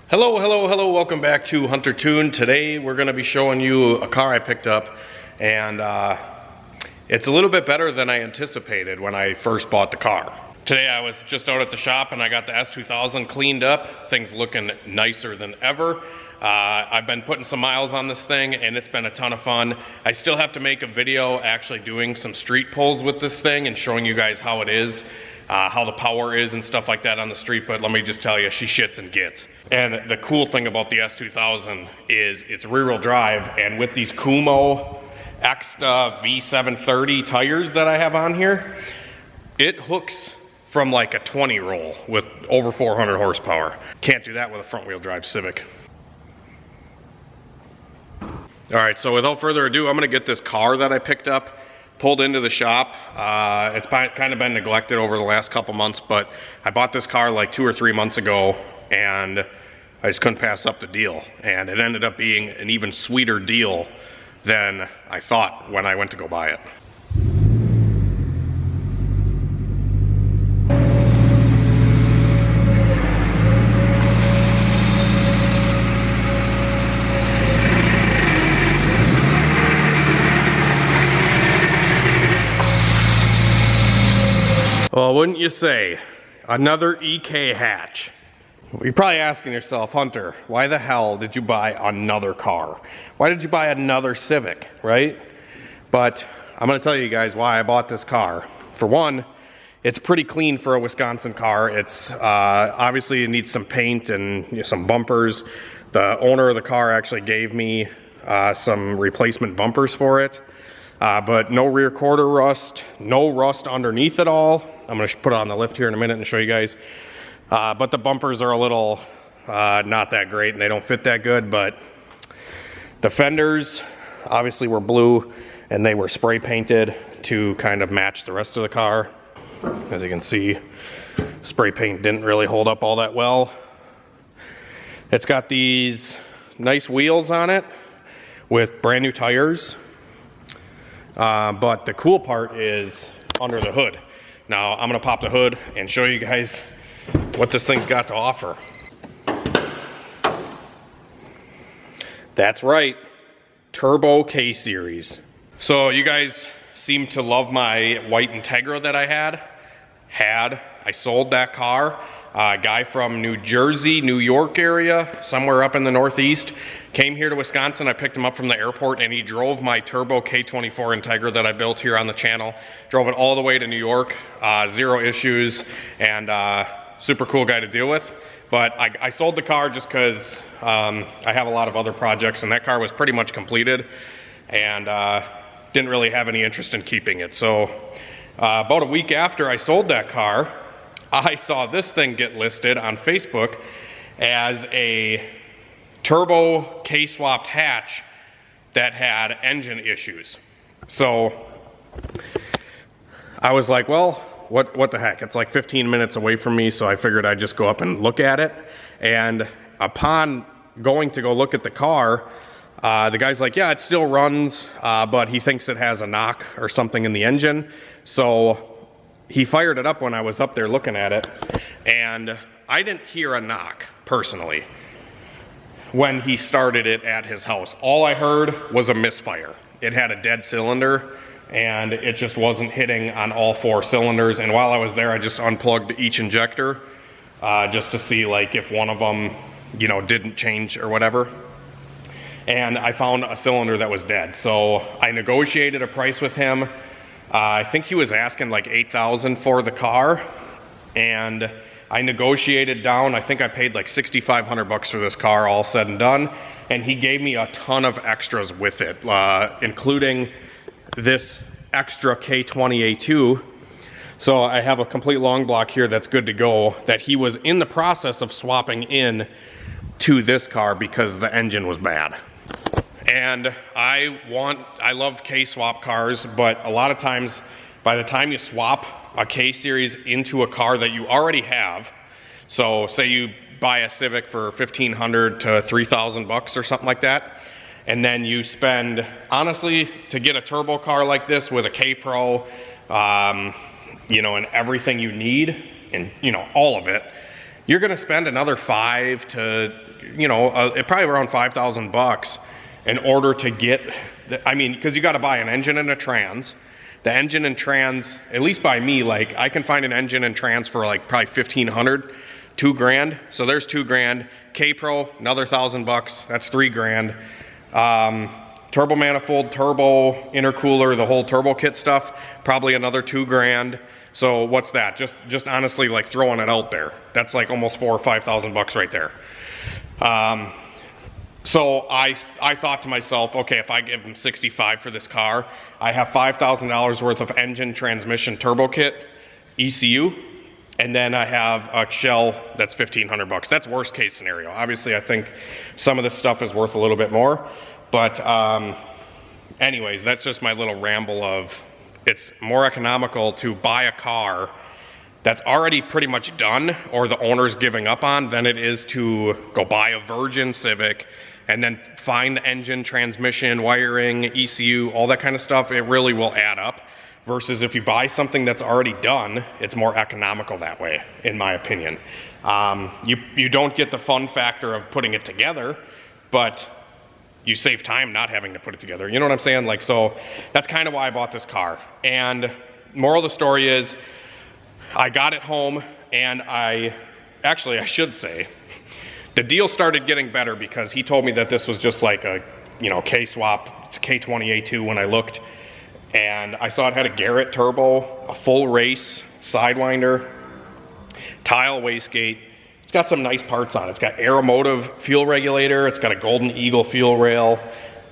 Hello, welcome back to Hunter Tune. Today we're going to be showing you a car I picked up, and it's a little bit better than I anticipated when I first bought the car. Today I was just out at the shop and I got the S2000 cleaned up. Things looking nicer than ever. I've been putting some miles on this thing and it's been a ton of fun. I still have to make a video actually doing some street pulls with this thing and showing you guys how it is. How the power is and stuff like that on the street, but let me just tell you, she shits and gets. And the cool thing about the S2000 is it's rear-wheel drive, and with these Kumo Exta V730 tires that I have on here, it hooks from like a 20 roll with over 400 horsepower. Can't do that with a front-wheel drive Civic. All right, so without further ado, I'm gonna get this car that I picked up pulled into the shop. It's kind of been neglected over the last couple months, but I bought this car like 2 or 3 months ago and I just couldn't pass up the deal. And it ended up being an even sweeter deal than I thought when I went to go buy it. Well, wouldn't you say, another EK hatch. You're probably asking yourself, Hunter, why the hell did you buy another car? Why did you buy another Civic, right? But I'm gonna tell you guys why I bought this car. For one, it's pretty clean for a Wisconsin car. It's obviously it needs some paint and some bumpers. The owner of the car actually gave me some replacement bumpers for it. But no rear quarter rust, no rust underneath at all. I'm gonna put it on the lift here in a minute and show you guys. But the bumpers are a little not that great and they don't fit that good, but the fenders obviously were blue and they were spray painted to kind of match the rest of the car. As you can see, spray paint didn't really hold up all that well. It's got these nice wheels on it with brand new tires. But the cool part is under the hood. Now I'm gonna pop the hood and show you guys what this thing's got to offer. That's right, Turbo K Series. So you guys seem to love my white Integra that I had. I sold that car. A guy from New Jersey, New York area, somewhere up in the Northeast, came here to Wisconsin. I picked him up from the airport and he drove my Turbo K24 Integra that I built here on the channel. Drove it all the way to New York, zero issues, and super cool guy to deal with. But I sold the car just because I have a lot of other projects and that car was pretty much completed and didn't really have any interest in keeping it. So about a week after I sold that car, I saw this thing get listed on Facebook as a turbo K-swapped hatch that had engine issues. So I was like, well, what the heck? It's like 15 minutes away from me, so I figured I'd just go up and look at it. And upon going to go look at the car, the guy's like, yeah, it still runs, but he thinks it has a knock or something in the engine. So he fired it up when I was up there looking at it, and I didn't hear a knock, personally, when he started it at his house. All I heard was a misfire. It had a dead cylinder, and it just wasn't hitting on all 4 cylinders, and while I was there, I just unplugged each injector, just to see like if one of them, you know, didn't change or whatever. And I found a cylinder that was dead, so I negotiated a price with him. I think he was asking like $8,000 for the car, and I negotiated down. I think I paid like $6,500 for this car, all said and done, and he gave me a ton of extras with it, including this extra K20A2. So I have a complete long block here that's good to go that he was in the process of swapping in to this car because the engine was bad. And I love K-swap cars, but a lot of times, by the time you swap a K-Series into a car that you already have, so say you buy a Civic for $1,500 to $3,000 or something like that, and then you spend, honestly, to get a turbo car like this with a K-Pro, you know, and everything you need, and you know, all of it, you're going to spend another $5 to, you know, probably around $5,000 in order to get, I mean, because you got to buy an engine and a trans. The engine and trans, at least by me, like I can find an engine and trans for like probably $1,500, $2,000. So there's $2,000. K-Pro, another $1,000. That's $3,000. Turbo manifold, turbo intercooler, the whole turbo kit stuff, probably another $2,000. So what's that? Just honestly, like throwing it out there. That's like almost $4,000 or $5,000 right there. So I thought to myself, okay, if I give them $65 for this car, I have $5,000 worth of engine, transmission, turbo kit, ECU, and then I have a shell that's $1,500. That's worst case scenario. Obviously, I think some of this stuff is worth a little bit more, but anyways, that's just my little ramble of it's more economical to buy a car that's already pretty much done or the owner's giving up on than it is to go buy a virgin Civic and then find the engine, transmission, wiring, ECU, all that kind of stuff. It really will add up. Versus if you buy something that's already done, it's more economical that way, in my opinion. You don't get the fun factor of putting it together, but you save time not having to put it together. You know what I'm saying? Like, so that's kind of why I bought this car. And moral of the story is, I got it home, and I should say, the deal started getting better because he told me that this was just like a, you know, K-swap. It's a K20A2 when I looked. And I saw it had a Garrett turbo, a full race Sidewinder, tile wastegate. It's got some nice parts on it. It's got Aeromotive fuel regulator. It's got a Golden Eagle fuel rail,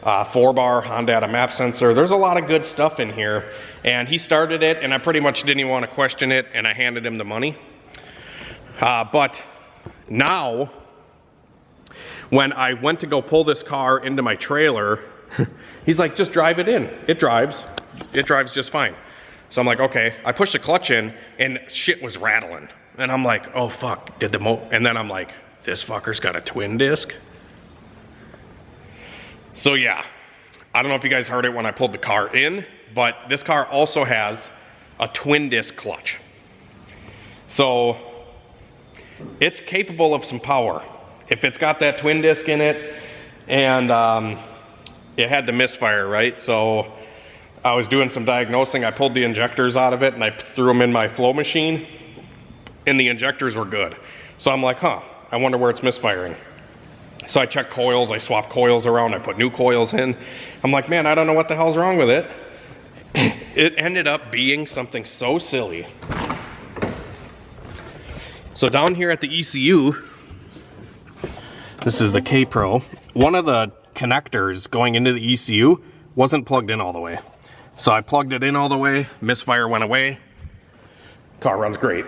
4-bar Honda map sensor. There's a lot of good stuff in here. And he started it, and I pretty much didn't even want to question it, and I handed him the money. But now, when I went to go pull this car into my trailer, he's like, just drive it in. It drives. It drives just fine. So I'm like, okay. I pushed the clutch in, and shit was rattling. And I'm like, oh fuck, and then I'm like, this fucker's got a twin disc. So yeah, I don't know if you guys heard it when I pulled the car in, but this car also has a twin disc clutch. So it's capable of some power. If it's got that twin disc in it, and it had the misfire, right? So I was doing some diagnosing. I pulled the injectors out of it and I threw them in my flow machine, and the injectors were good. So I'm like, huh, I wonder where it's misfiring. So I checked coils, I swapped coils around, I put new coils in. I'm like, man, I don't know what the hell's wrong with it. It ended up being something so silly. So down here at the ECU, this is the K-Pro, one of the connectors going into the ECU wasn't plugged in all the way. So I plugged it in all the way, misfire went away, car runs great.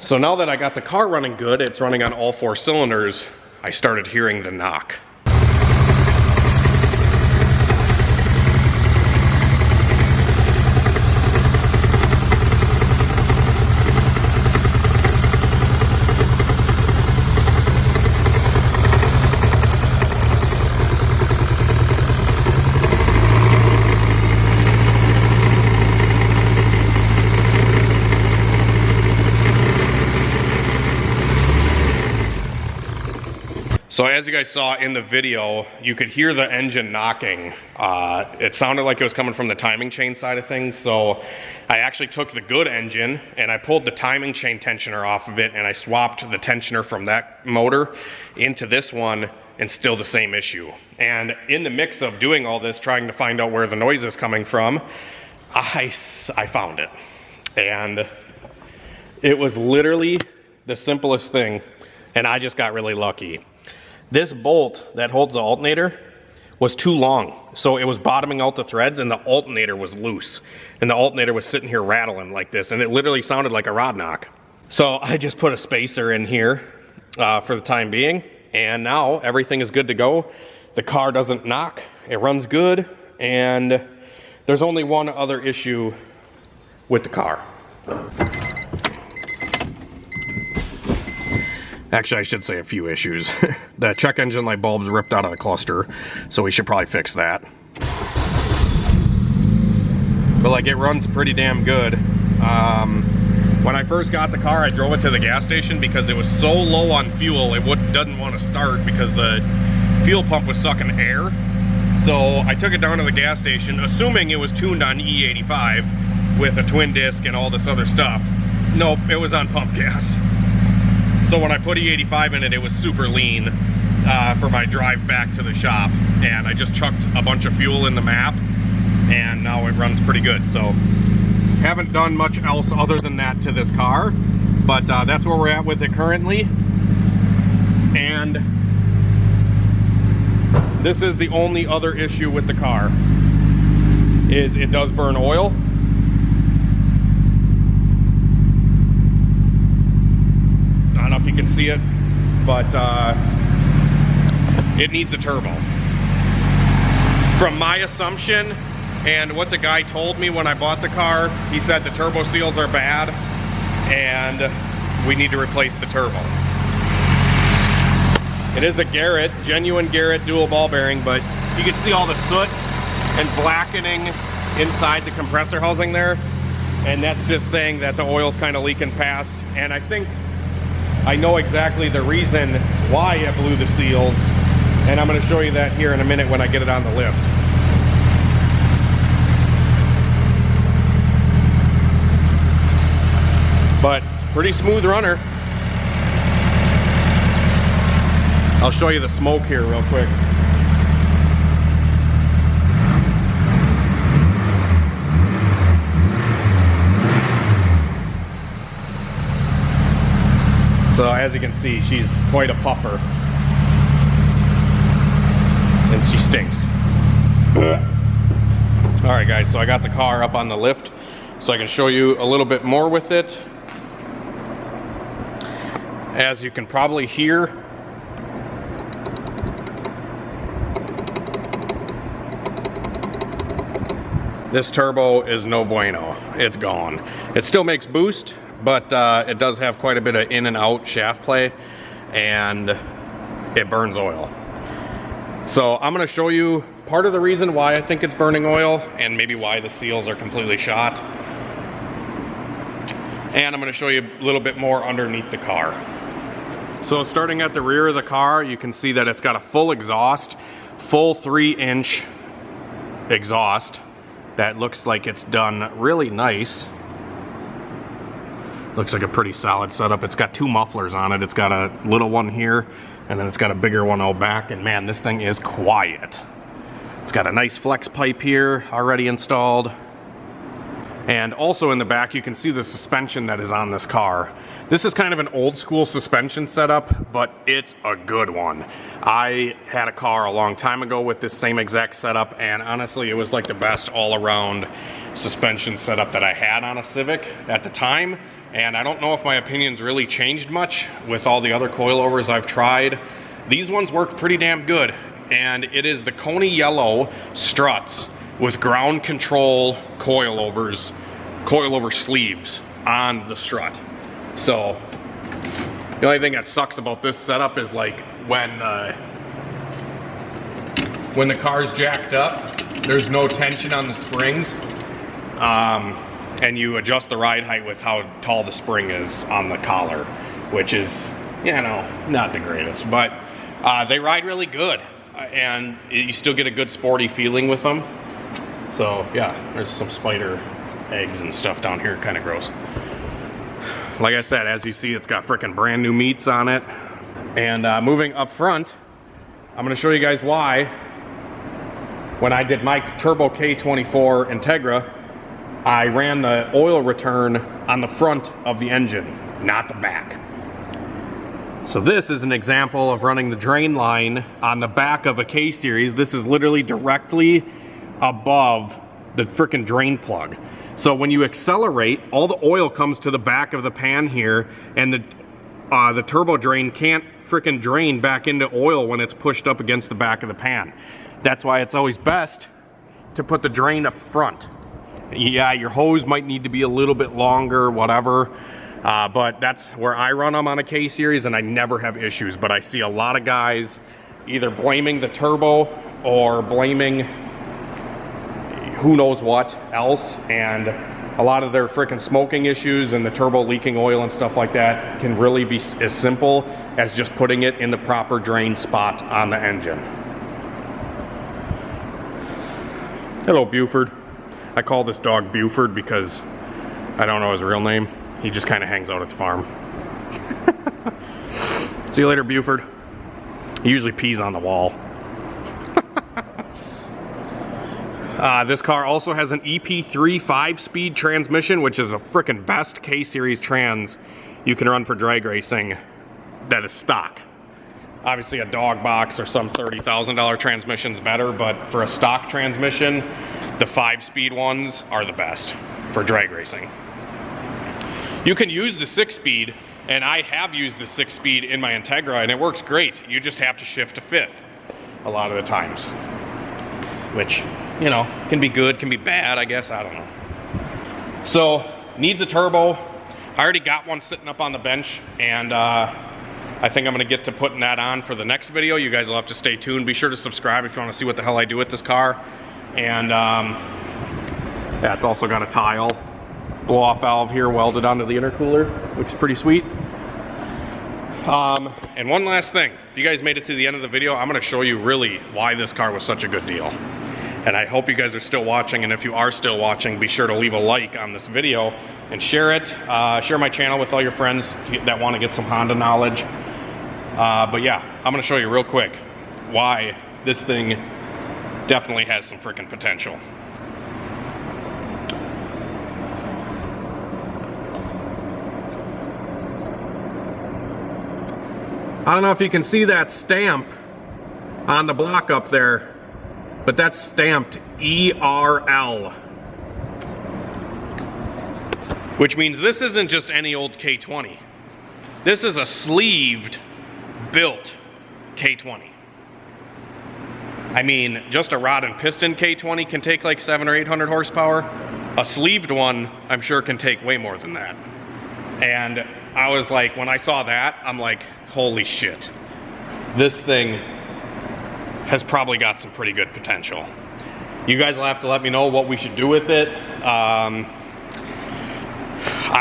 So now that I got the car running good, it's running on all 4 cylinders, I started hearing the knock. So as you guys saw in the video, you could hear the engine knocking. It sounded like it was coming from the timing chain side of things. So I actually took the good engine and I pulled the timing chain tensioner off of it, and I swapped the tensioner from that motor into this one, and still the same issue. And in the mix of doing all this, trying to find out where the noise is coming from, I found it. And it was literally the simplest thing, and I just got really lucky. This bolt that holds the alternator was too long, so it was bottoming out the threads, and the alternator was loose, and the alternator was sitting here rattling like this, and it literally sounded like a rod knock. So I just put a spacer in here for the time being, and now everything is good to go. The car doesn't knock, it runs good, and there's only one other issue with the car. Actually, I should say a few issues. The check engine light bulb's ripped out of the cluster, so we should probably fix that. but like it runs pretty damn good. When I first got the car, I drove it to the gas station because it was so low on fuel, it doesn't want to start because the fuel pump was sucking air. So I took it down to the gas station, assuming it was tuned on E85 with a twin disc and all this other stuff. Nope, it was on pump gas. So when I put E85 in it, it was super lean for my drive back to the shop. And I just chucked a bunch of fuel in the map, and now it runs pretty good. So haven't done much else other than that to this car, but that's where we're at with it currently. And this is the only other issue with the car, is it does burn oil. I don't know if you can see it, but it needs a turbo. From my assumption, and what the guy told me when I bought the car, he said the turbo seals are bad and we need to replace the turbo. It is a Garrett, genuine Garrett dual ball bearing, but you can see all the soot and blackening inside the compressor housing there. And that's just saying that the oil's kind of leaking past. And I think I know exactly the reason why it blew the seals. And I'm going to show you that here in a minute when I get it on the lift. But pretty smooth runner. I'll show you the smoke here real quick. So as you can see, she's quite a puffer. And she stinks. All right guys, so I got the car up on the lift so I can show you a little bit more with it. As you can probably hear, this turbo is no bueno. It's gone. It still makes boost, but it does have quite a bit of in and out shaft play, and it burns oil. So I'm going to show you part of the reason why I think it's burning oil, and maybe why the seals are completely shot. And I'm going to show you a little bit more underneath the car. So starting at the rear of the car, you can see that it's got a full exhaust, full 3-inch exhaust that looks like it's done really nice. Looks like a pretty solid setup. It's got two mufflers on it. It's got a little one here, and then it's got a bigger one out back, and man, this thing is quiet. It's got a nice flex pipe here already installed. And also in the back, you can see the suspension that is on this car. This is kind of an old school suspension setup, but it's a good one. I had a car a long time ago with this same exact setup, and honestly, it was like the best all-around suspension setup that I had on a Civic at the time. And I don't know if my opinion's really changed much with all the other coilovers I've tried. These ones work pretty damn good, and it is the Coney yellow struts with ground control coilover sleeves on the strut. So the only thing that sucks about this setup is like when the car's jacked up, there's no tension on the springs, and you adjust the ride height with how tall the spring is on the collar, which is, you know, not the greatest, but they ride really good, and you still get a good sporty feeling with them. So yeah, there's some spider eggs and stuff down here, kind of gross. Like I said, as you see, it's got frickin' brand new meats on it. And moving up front, I'm gonna show you guys why when I did my Turbo K24 Integra, I ran the oil return on the front of the engine, not the back. So this is an example of running the drain line on the back of a K-Series. This is literally directly above the frickin' drain plug. So when you accelerate, all the oil comes to the back of the pan here, and the turbo drain can't frickin' drain back into oil when it's pushed up against the back of the pan. That's why it's always best to put the drain up front. Yeah, your hose might need to be a little bit longer, whatever, but that's where I run them on a K-Series, and I never have issues. But I see a lot of guys either blaming the turbo or blaming who knows what else, and a lot of their freaking smoking issues and the turbo leaking oil and stuff like that can really be as simple as just putting it in the proper drain spot on the engine. Hello, Buford. I call this dog Buford because I don't know his real name. He just kind of hangs out at the farm. See you later, Buford. He usually pees on the wall. This car also has an EP3 5-speed transmission, which is a frickin' best K-Series trans you can run for drag racing that is stock. Obviously a dog box or some $30,000 transmission's better, but for a stock transmission, the 5-speed ones are the best for drag racing. You can use the 6-speed, and I have used the 6-speed in my Integra, and it works great. You just have to shift to 5th a lot of the times, which, you know, can be good, can be bad, I guess, I don't know. So, needs a turbo. I already got one sitting up on the bench, and I think I'm gonna get to putting that on for the next video. You guys will have to stay tuned. Be sure to subscribe if you wanna see what the hell I do with this car. And yeah, it's also got a tile blow-off valve here welded onto the intercooler, which is pretty sweet. And one last thing, if you guys made it to the end of the video, I'm gonna show you really why this car was such a good deal. And I hope you guys are still watching, and if you are still watching, be sure to leave a like on this video and share it. Share my channel with all your friends that want to get some Honda knowledge. But yeah, I'm gonna show you real quick why this thing definitely has some freaking potential. I don't know if you can see that stamp on the block up there, but that's stamped ERL. Which means this isn't just any old K20. This is a sleeved, built K20. I mean, just a rod and piston K20 can take like 700 or 800 horsepower. A sleeved one, I'm sure, can take way more than that. And I was like, when I saw that, I'm like, holy shit. This thing has probably got some pretty good potential. You guys will have to let me know what we should do with it. I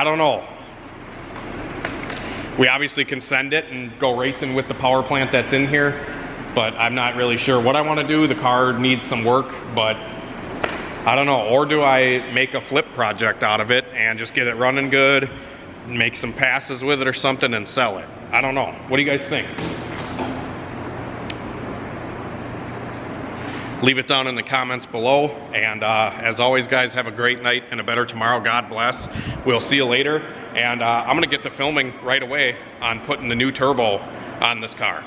don't know. We obviously can send it and go racing with the power plant that's in here, but I'm not really sure what I want to do. The car needs some work, but I don't know. Or do I make a flip project out of it and just get it running good, make some passes with it or something and sell it? I don't know. What do you guys think? Leave it down in the comments below. And as always, guys, have a great night and a better tomorrow. God bless. We'll see you later. And I'm going to get to filming right away on putting the new turbo on this car.